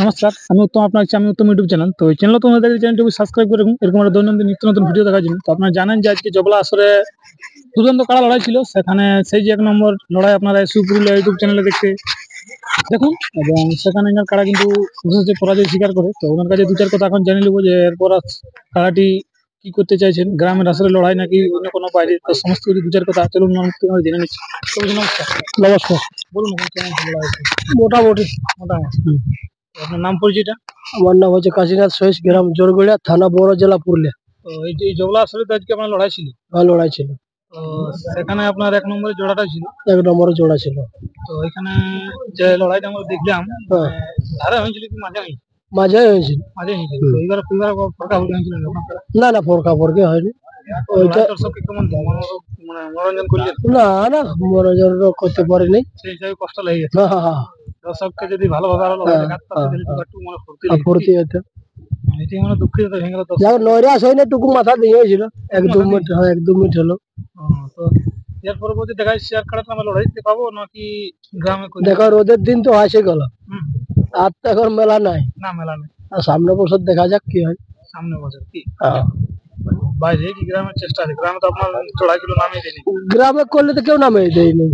নমস্কার, আমি উত্তম। আমি উত্তম ইউটিউব চ্যানেল। তো এই চ্যানেল তোমাদের চ্যানেলটি সাবস্ক্রাইব করে রাখুন এরকম একটা দৈনন্দিন নিত্য নতুন ভিডিও দেখার জন্য। তো আপনারা জানেন যে আজকে জবলা আসরে দুর্দান্ত কাড়া লড়াই ছিল, সেখানে সেই যে 1 নম্বর লড়াই আপনারা সুপুরুলিয়া ইউটিউব চ্যানেলে দেখুন। এবং সেখানে কাড়া কিন্তু অবশেষে পরাজয় স্বীকার করে। তো ওনার কাছে 2-4 কথা এখন জেনে নেবো যে এরপর কাড়াটি কি করতে চাইছেন, গ্রামের আসরে লড়াই নাকি অন্য কোনো বাইরে। তো সমস্ত কিছু 2-4 কথা চলুন জেনে নিচ্ছি। নমস্কার। নমস্কার, বলুন কেমন লড়াই হয়েছে? মোটামুটি। আপনার নাম পরিচয়টা? আমার নাম হচ্ছে কাশীনাথ সহিস, গ্রাম জোরগড়িয়া, থানা বড়, জেলা পুরুলিয়া। তো এই যে জবলা আসরে তো আজকে আপনার লড়াই ছিল? লড়াই ছিল। তো সেখানে আপনার 1 নম্বরের জোড়াটা ছিল? 1 নম্বরের জোড়া ছিল। তো এখানে যে লড়াইটা আমরা দেখলাম, ধারে হয়েছিল কি মাঝে হয়েছিল? মাঝে হয়েছিল। মাঝে হয়েছিল। তো এবার ফরকা হয়েছিল না? না, ফরকা ফরকি হয়নি। ওইটা দর্শককে কেমন মনোরঞ্জন করলেন? না না, মনোরঞ্জন করতে পারিনি, সেই হিসাবে কষ্ট লেগে গেছে। দর্শককে যদি ভালোভাবে আরো লড়াই দেখাতে একটু মনে ফুর্তি হতো। এটি মানে দুঃখিত তো ভেঙে গেল। নৈরাশ হয়নি, টুকু মাথা দিয়েছিল 1-2 মিনিট। 1-2 মিনিট হলো। তো এর পরবর্তী দেখা যাচ্ছে আর কাড়াতে আমরা লড়াই দিতে পাবো নাকি গ্রামে? দেখো, রোদের দিন তো আসে গেল, আর তো এখন মেলা নাই। না, মেলা নেই। আর সামনে বছর দেখা যাক কি হয়। সামনে বছর কি বাইরে কি গ্রামের চেষ্টা আছে? গ্রামে তো আপনার চড়াইগুলো নামিয়ে দেয়নি। গ্রামে করলে তো কেউ নামিয়ে দেয়নি।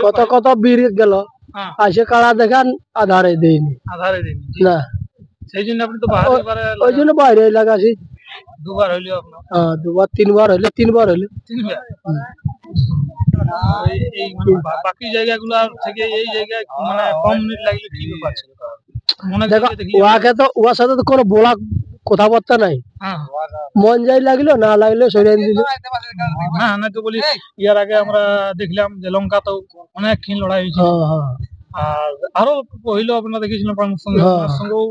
কত কত বীর গেল, আসে কাড়া দেখান, আধারে দেয়নি। আধারে দেয়নি না, সেই জন্য আপনি তো ওই জন্য বাইরে লাগাছি। 2বার হইলো আপনার? 2বার 3বার হইলে। 3বার হইলে। এই বাকি জায়গাগুলো থেকে এই জায়গায় মানে কম মিনিট লাগলে কি ব্যাপার ছিল? ওয়াকে তো ওয়ার সাথে তো কোনো বলা কথাবার্তা নাই। মন যাই লাগলো, না লাগলে সরিয়ে দিল। হ্যাঁ, না তো বলি ইয়ার আগে আমরা দেখলাম যে লঙ্কা তো অনেক ক্ষীণ লড়াই হয়েছিল। আর আরো হইলো আপনারা দেখেছিলেন সঙ্গেও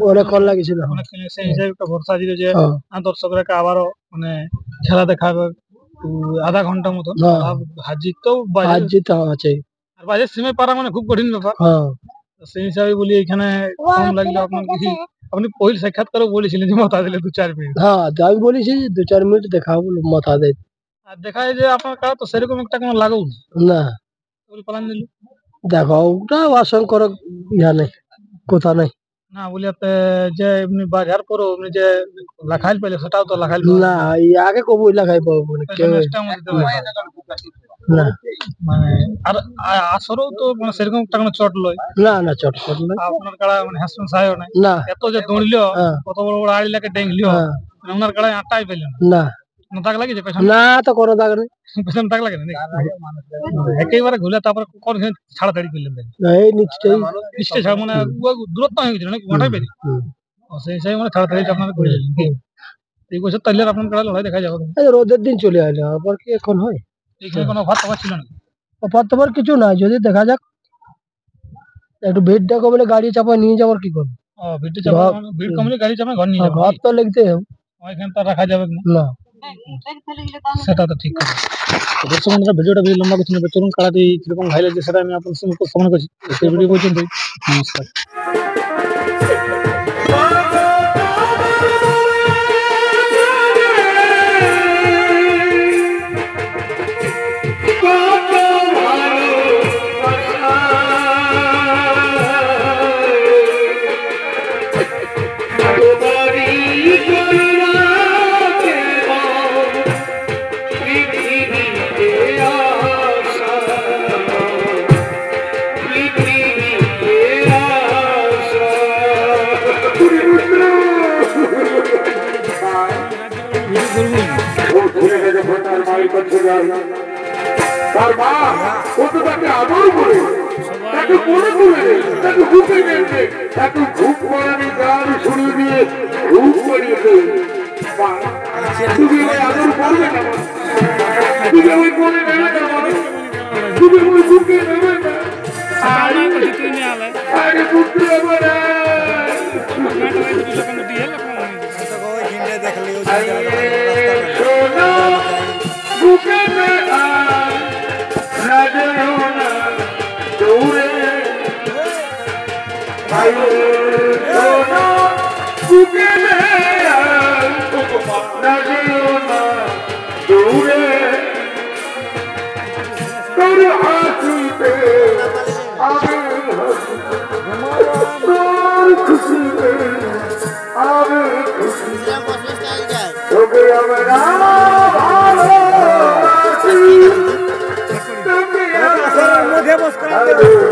অনেকক্ষণ লাগেছিল। সেই হিসাবে একটা ভরসা ছিল যে দর্শকরা আবারও মানে খেলা দেখাবে আধা ঘন্টা মতো। হার জিত আছে, আর বাজেট সীমে পারা মানে খুব কঠিন ব্যাপার। সেই হিসাবে বলি এখানে কম লাগলো আপনার কিছু। আপনি পহিল সাক্ষাৎকারে বলেছিলেন যে মাথা দিলে 2-4 মিনিট। আমি বলেছি 2-4 মিনিট দেখাবো মাথা দেয়। আর দেখায় যে আপনার কাছে তো সেরকম একটা কোনো লাগাও না। পালান দিল দেখো, ওটা অসংখ্য ইয়া নেই, কথা নাই। না বলি যে এমনি বাজার পর এমনি যে লাখাইল পেলে সেটাও তো লাখাইল না, আগে কবই লাগাই পাবো না। মানে আর আসরেও তো মানে সেরকম একটা কোনো চট লয়। না না, চট লয়। আপনার কাড়া মানে হাসন সাহেব নাই না, এত যে দৌড়লিও, কত বড় বড় আড়ি লাগে ডেঙ্গলিও, ওনার কাড়ায় আটাই পেলেন না। দাগ লাগিয়েছে পেছনে? না, তো কোনো দাগ নেই। পেছনে দাগ লাগে না একেবারে ঘুরে তারপরে কোন ছাড়াছাড়ি করলেন? এই নিচটাই ছাড়া মানে দূরত্ব হয়ে গেছিল নাকি মাথায় পেরে? সেই হিসাবে মানে ছাড়াছাড়ি আপনারা করে দিলেন। এই বছর তাহলে আপনার কাড়া লড়াই দেখা যাবে। রোদের দিন চলে আসলে আবার কি এখন হয়? এখানে কোনো অফার টফার ছিল না? অফার টফার কিছু না, যদি দেখা যাক একটু ভিড়টা কমলে গাড়ি চাপায় নিয়ে যাবার কি করবো? ভিড় কমলে গাড়ি চাপায় ঘর নিয়ে যাবো। ঘর তো লিখতে হবে, ওইখানে তো রাখা যাবে না। সেটা তো ঠিক আছে। দর্শক বন্ধুরা, ভিডিওটা বেশি লম্বা করছি না, চলুন কাড়াটি কিরকম ভাই লাগছে সেটা আমি আপনার সঙ্গে উপস্থাপন করছি। সেই ভিডিও পর্যন্ত নমস্কার। তার মা ও তো তাকে আদর করে, তাকে মনে করে, তাকে ঘুপে নেবে, তাকে ঘুপ করানি গান শুনে দিয়ে ঘুপ করিয়ে দেবে। তুমি ওই আদর করবে না, তুমি ওই করে নেবে না, তুমি ওই ঘুপে নেবে না। আরে ঘুপতে হবে না। বুকে দৌড়ে বুকে দৌড়ে তোর হাসিতে আমি আরে